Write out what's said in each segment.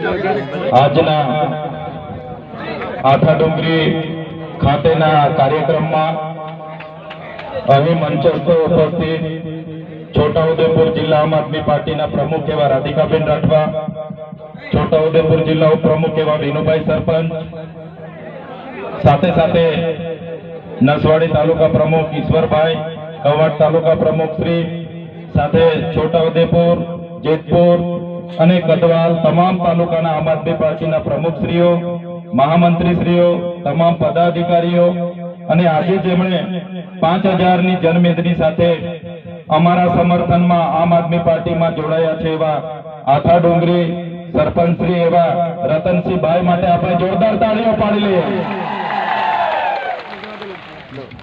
આજના આઠા ડુંગરી ખાતેના કાર્યક્રમમાં અહીં મંચસ્થ ઉપસ્થિત છોટાઉદેપુર જિલ્લા આમ આદમી પાર્ટીના પ્રમુખ એવા રાધિકાબેન રાઠવા, છોટાઉદેપુર જિલ્લા ઉપપ્રમુખ એવા વિનુભાઈ સરપંચ, સાથે સાથે નસવાડી તાલુકા પ્રમુખ ઈશ્વરભાઈ, કવાડ તાલુકા પ્રમુખ શ્રી, સાથે છોટાઉદેપુર, જેતપુર અને કદવાલ તમામ તાલુકાના આમ આદમી પાર્ટીના પ્રમુખશ્રીઓ, મહામંત્રીશ્રીઓ, તમામ પદાધિકારીઓ અને આજે જેમણે 5000 ની જનમેદની સાથે અમારા સમર્થનમાં આમ આદમી પાર્ટીમાં જોડાયા છે એવા આથા ડુંગરી સરપંચ શ્રી એવા રતનસિંહભાઈ માટે આપણે જોરદાર તાળીઓ પાડી લઈએ।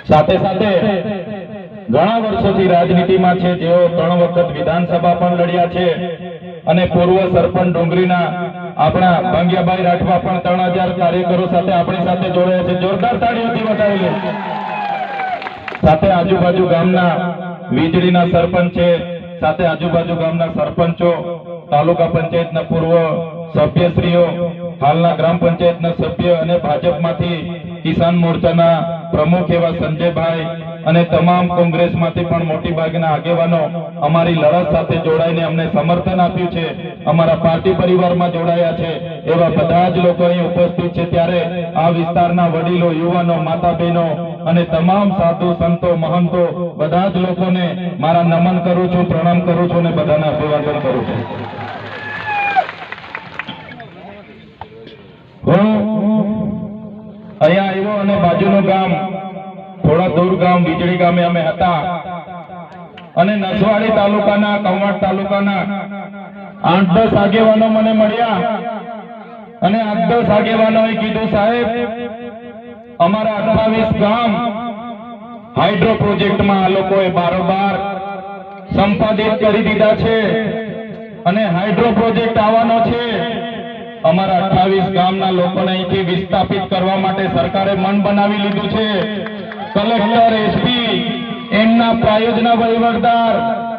સાથે સાથે ઘણા વર્ષોથી રાજનીતિમાં છે, જેઓ 3 વખત વિધાનસભા પણ લડ્યા છે અને પૂર્વ સરપંચ ડુંગરીના આપણા ભંગ્યાભાઈ રાઠવા પણ 3000 કાર્યકરો સાથે આપણી સાથે જોડાયા છે। જોરદાર તાળીઓથી વધાવી લે। સાથે આજુબાજુ ગામના વીજળીના સરપંચ છે, સાથે આજુબાજુ ગામના સરપંચો, તાલુકા પંચાયતના પૂર્વ સભ્યશ્રીઓ, હાલના ગ્રામ પંચાયતના સભ્ય અને ભાજપમાંથી કિસાન મોરચાના પ્રમુખ એવા સંજયભાઈ અને તમામ કોંગ્રેસમાંથી પણ મોટી ભાગના આગેવાનો અમારી લડત સાથે જોડાઈને અમને સમર્થન આપ્યું છે, અમારા પાર્ટી પરિવારમાં જોડાયા છે એવા બધા જ લોકો અહીં ઉપસ્થિત છે। ત્યારે આ વિસ્તારના વડીલો, યુવાનો, માતા બહેનો અને તમામ સાધુ સંતો, મહંતો બધા જ લોકોને મારા નમન કરું છું, પ્રણામ કરું છું અને બધાને અભિવાદન કરું છું। હું અહીંયા આવ્યો અને બાજુનું ગામ, થોડા દૂર ગામ વીજળી ગામે અમે હતા અને નસવાડી તાલુકાના, કવાડ તાલુકાના 8-10 આગેવાનો મને મળ્યા અને 8-10 આગેવાનોએ કીધું, સાહેબ અમારા 28 ગામ હાઇડ્રો પ્રોજેક્ટમાં આ લોકોએ બારોબાર સંપાદિત કરી દીધા છે અને હાઇડ્રો પ્રોજેક્ટ આવવાનો છે। અમારા 28 ગામના લોકોને અહીંથી વિસ્થાપિત કરવા માટે સરકારે મન બનાવી લીધું છે। કલેક્ટર, એસપી, એમના પ્રાયોજના વહીવટદાર,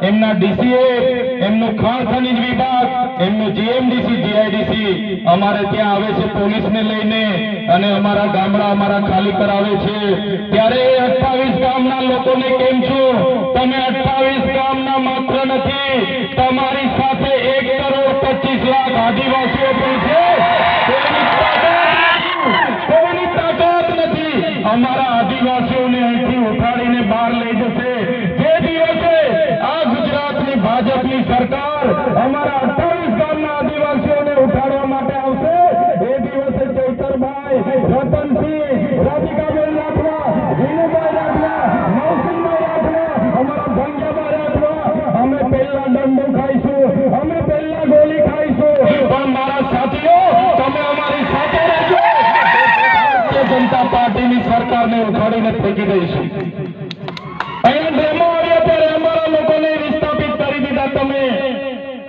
એમના ડીસીએફ, એમનું ખાણ ખનીજ વિભાગ, એમનું જીએમડીસી, જીઆઈડીસી અમારે ત્યાં આવે છે પોલીસને લઈને અને અમારા ગામડા અમારા ખાલી કરાવે છે। ત્યારે 28 ગામના લોકોને કેમ છો? તમે 28 ગામના માત્ર નથી, તમારી સાથે 1,25,00,000 આદિવાસીઓ પણ છે। કોઈની તાકાત નથી અમારા આદિવાસીઓને અહીંથી ઉઠાડીને બહાર લઈ જશે। જે દિવસે આ ગુજરાતની ભાજપની સરકાર અમારા 28 ગામના આદિવાસીઓને ઉઠાડવા માટે આવશે, એ દિવસે ચૈતરભાઈ, રતનસિંહ, રાધિકાબેન રાઠવા, વિનુભાઈ રાઠવા, નવસિંહભાઈ રાઠવા, અમારા ભંગ્યાભાઈ રાઠવા, અમે પહેલા દંડો ખાઈશું, અમે પહેલા ગોળી ખાઈશું, પણ મારા સાથીઓ તમે અમારી સાથે રહેજો। જનતા પાર્ટીની સરકારને ઉખાડીને ફેંકી દઈશું। અહીંયા ડેમો આવ્યો ત્યારે અમારા લોકોને વિસ્થાપિત કરી દીધા તમે,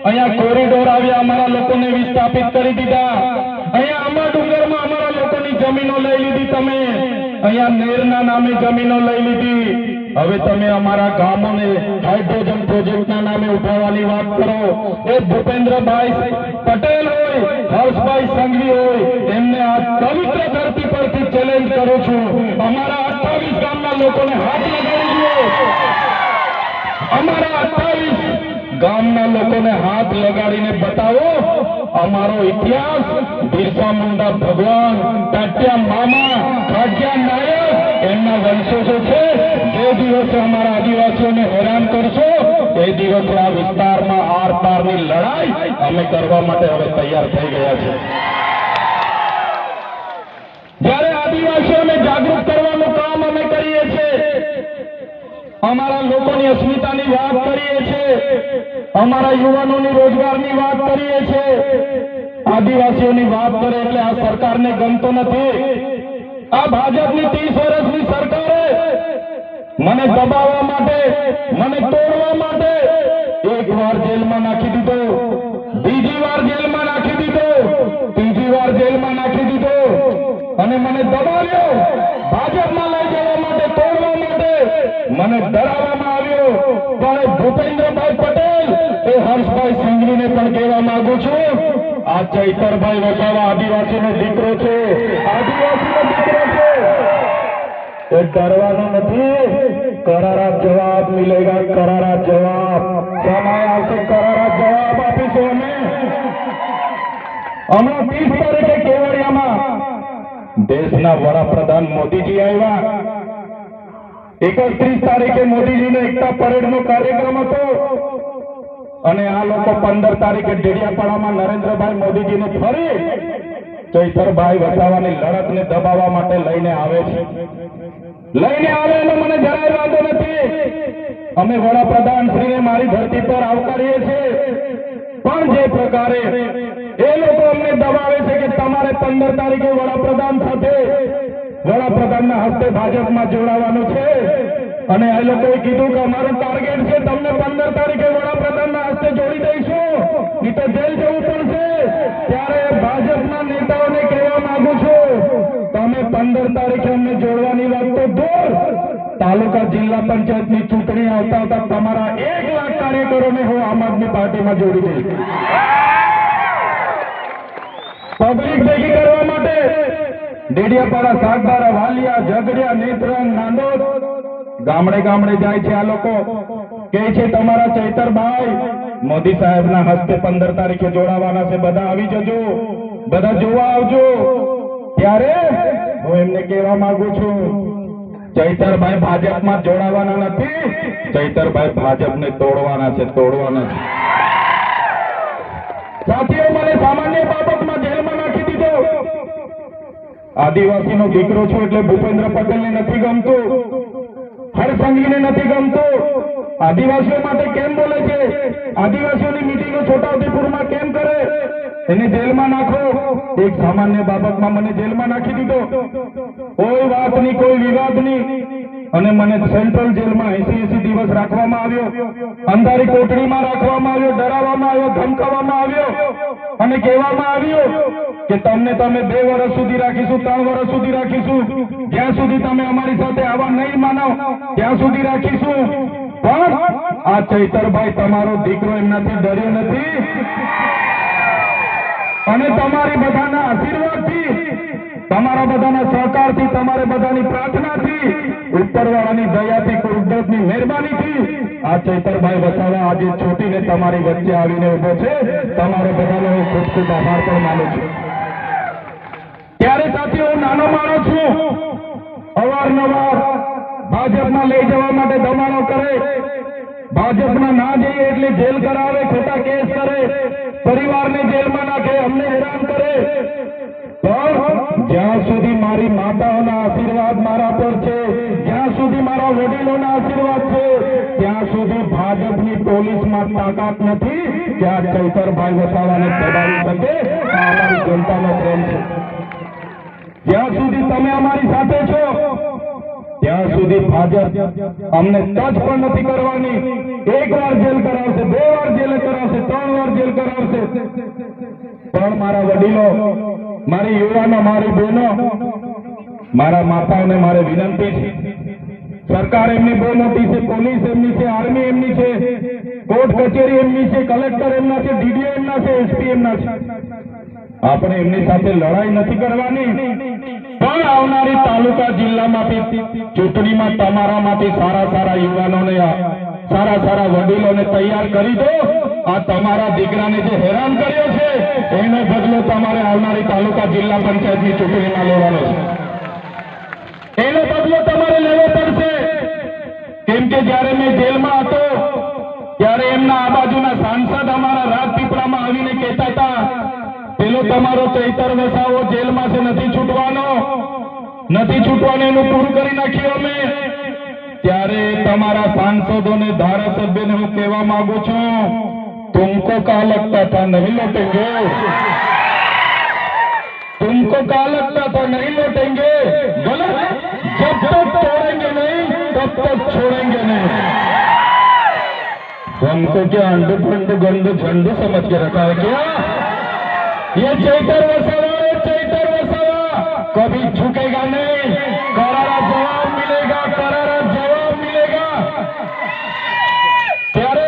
અહીંયા કોરિડોર આવ્યા અમારા લોકોને વિસ્થાપિત કરી દીધા, અહીંયા આંબા ડુંગરમાં અમારા લોકોની જમીનો લઈ લીધી તમે, અહીંયા નેરના નામે જમીનો લઈ લીધી। હવે તમે અમારા ગામોને હાઇડ્રોજન પ્રોજેક્ટના નામે ઉઠાવવાની વાત કરો। એ ભૂપેન્દ્રભાઈ પટેલ હોય, હર્ષભાઈ સંઘવી હોય, એમને આ પવિત્ર ધરતી પરથી ચેલેન્જ કરું છું, અમારા 28 ગામના લોકોને હાથ લગાડી દો। અમારા 28 ગામના લોકોને હાથ લગાડીને બતાવો અમારો ઇતિહાસ, બિરસા મુંડા ભગવાન, ટાટિયા મામા, ખાડિયા નાયક એમના વંશજો છે। જે દિવસે અમારા આદિવાસીઓને હેરાન કરશો એ દિવસે આ વિસ્તારમાં આર પારની લડાઈ અમે કરવા માટે હવે તૈયાર થઈ ગયા છે। જ્યારે આદિવાસીઓને જાગૃત કરવાનું કામ અમે કરીએ છીએ, અમારા લોકોની અસ્મિતાની વાત કરીએ છીએ, અમારા યુવાનોની રોજગારની વાત કરીએ છીએ, આદિવાસીઓની વાત કરે એટલે આ સરકારને ગમતો નથી। આ ભાજપની 30 વર્ષની સરકારે મને દબાવવા માટે, મને તોડવા માટે એક વાર જેલમાં નાખી દીધો, બીજી વાર જેલમાં નાખી દીધો, ત્રીજી વાર જેલમાં નાખી દીધો અને મને દબાવ્યો, ભાજપમાં લઈ જવા માટે, તોડવા માટે મને ડરાવવામાં આવ્યો। પણ ભૂપેન્દ્રભાઈ પટેલ એ હર્ષભાઈ સિંઘવીને પણ કહેવા માંગુ છું, આ ચૈતરભાઈ વસાવા આદિવાસીનો દીકરો છે, આદિવાસીનો દીકરો છે, એ ડરવાનો નથી। करारा जवाब मिलेगा, करारा जवाब। समय આવશે, करारा જવાબ આપીશું અમે। હમણાં 30 તારીખે કેવડિયામાં દેશના વડાપ્રધાન મોદીજી આવ્યા। 31 તારીખે મોદીજીનો એકતા પરેડનો કાર્યક્રમ હતો અને આ લોકો 15 તારીખે ડેડિયાપાડામાં નરેન્દ્રભાઈ મોદીજીને ફરી ચૈતરભાઈ વસાવાની લડતને દબાવવા માટે લઈને આવે છે। લઈને આવે એટલે મને જરાય વાંધો નથી। અમે વડાપ્રધાન શ્રીને મારી ધરતી પર આવકારીએ છીએ, પણ જે પ્રકારે એ લોકો અમને દબાવે છે કે તમારે 15 તારીખે વડાપ્રધાન સાથે વડાપ્રધાનના હસ્તે ભાજપમાં જોડાવાનું છે અને એ લોકોએ કીધું કે અમારું ટાર્ગેટ છે તમને 15 તારીખે વડાપ્રધાનના હસ્તે જોડી દઈશું, નહીં તો જેલ જવું પડશે। ત્યારે ભાજપના નેતાઓને કહેવા માંગુ છું, તમે 15 તારીખે અમને જોડવાની વાત તો દૂર, તાલુકા જિલ્લા પંચાયતની ચૂંટણી આવતા હતા તમારા 1 લાખ કાર્યકરોને હું આમ આદમી પાર્ટીમાં જોડી દઈશ। પબ્લિક ભેગી કરવા માટે ડેડિયાપાડા, સાગબારા, વાલિયા, ઝઘડિયા, નેત્રંગ, નાંદોદ ગામડે ગામડે જાય છે। આ લોકો કહે છે તમારા ચૈતરભાઈ મોદી સાહેબના હસ્તે 15 તારીખે જોડાવાના છે, બધા આવી જજો, બધા જોવા આવજો। ત્યારે હું એમને કહેવા માંગુ છું, ચૈતરભાઈ ભાજપમાં જોડાવાના નથી, ચૈતરભાઈ ભાજપને તોડવાના છે, તોડવાના છે। સાથીઓ, મને સામાન્ય બાબતમાં જેલમાં નાખી દીધો। આદિવાસીનો દીકરો છું એટલે ભૂપેન્દ્ર પટેલને નથી ગમતું, હરસંઘવીને નથી ગમતું। આદિવાસીઓ માટે કેમ બોલે છે, આદિવાસીઓની મીટિંગો છોટાઉદેપુરમાં કેમ કરે, એને જેલમાં નાખો। એક સામાન્ય બાબતમાં મને જેલમાં નાખી દીધો, કોઈ વાત નહીં, કોઈ વિવાદ નહીં, અને મને સેન્ટ્રલ જેલમાં 80 દિવસ રાખવામાં આવ્યો, અંધારી કોટડીમાં રાખવામાં આવ્યો, ડરાવવામાં આવ્યો, ધમકાવવામાં આવ્યો અને કહેવામાં આવ્યું કે તમને તમે 2 વર્ષ સુધી રાખીશું, 3 વર્ષ સુધી રાખીશું, જ્યાં સુધી તમે અમારી સાથે આવા નહીં માનો ત્યાં સુધી રાખીશું। પણ આ ચૈતરભાઈ તમારો દીકરો એમનાથી ડર્યો નથી અને તમારી બધાના આશીર્વાદથી, તમારા બધાના સહકારથી, તમારે બધાની પ્રાર્થનાથી, ઉપરવાળાની દયાથી, કુદરતની મહેરબાનીથી આ ચૈતરભાઈ વસાવા આજે છૂટીને તમારી વચ્ચે આવીને ઉભો છે। તમારો બધાનો હું ખૂબ ખૂબ આભાર પણ માનું છું। ત્યારે સાથીઓ, હું નાનો માણસ છું, અવારનવાર ભાજપમાં લઈ જવા માટે દબાણો કરે, ભાજપમાં ના જઈએ એટલે જેલ કરાવે, ખોટા કેસ કરે, પરિવારને જેલમાં નાખે, અમને હેરાન કરે। પણ જ્યાં સુધી મારી માતાઓના આશીર્વાદ મારા પર છે, જ્યાં સુધી મારા વડીલોના આશીર્વાદ છે, ત્યાં સુધી ભાજપની પોલીસમાં તાકાત નથી કે આ ચૈતરભાઈ વસાવાને દબાવી શકે। આ અમારી જનતાનો પ્રેમ છે। જ્યાં સુધી તમે અમારી સાથે છો ત્યાં સુધી ભાજપ અમને ટચ પણ નથી કરવાની। 1 વાર જેલ કરાવશે, 2 વાર જેલ કરાવશે, 3 વાર જેલ કરાવશે, પણ મારા વડીલો, મારી યુવાનો, મારી બહેનો, મારા માતાઓને મારે વિનંતી છે, સરકાર એમની બહુ મોટી છે, પોલીસ એમની છે, આર્મી એમની છે, કોર્ટ કચેરી એમની છે, કલેક્ટર એમના છે, ડીડીઓ એમના છે, એસપી એમના છે। આપણે એમની સાથે લડાઈ નથી કરવાની, પણ આવનારી તાલુકા જિલ્લામાંથી ચૂંટણીમાં તમારામાંથી સારા સારા યુવાનોને, સારા સારા વડીલોને તૈયાર કરી દો। આ તમારા દીકરાને જે હેરાન કર્યો છે એનો બદલો તમારે આવનારી તાલુકા જિલ્લા પંચાયતની ચૂંટણીમાં લેવાનો છે, એનો બદલો તમારે લેવો પડશે। કેમ કે જ્યારે મેં જેલમાં હતો ત્યારે એમના આ બાજુના સાંસદ અમારા રાજપીપળામાં આવીને કહેતા હતા, પેલો તમારો ચૈતર વસાવો જેલમાં છે, નથી છૂટવાનો, નથી છૂટવાનો, એનું પૂરું કરી નાખ્યું અમે। ત્યારે તમારા સાંસદોને, ધારાસભ્યોને હું કહેવા માંગુ છું, तुमको क्या लगता था नहीं लौटेंगे, तुमको क्या लगता था नहीं लौटेंगे, गलत। जब तक तोड़ेंगे नहीं तब तक छोड़ेंगे नहीं। हमको क्या अंडे फंड गंड झंड समझ के रखा है क्या? ये चैतर वसावा कभी झुकेगा नहीं, करारा जवाब मिलेगा, करारा जवाब मिलेगा। ત્યારે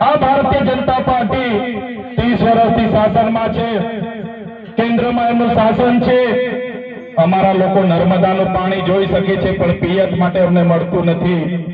આ ભારતીય જનતા શાસનમાં છે, કેન્દ્રમાં એમનું શાસન છે. અમારા લોકો નર્મદાનું પાણી જોઈ શકે છે પણ પિયત માટે અમને મળતું નથી.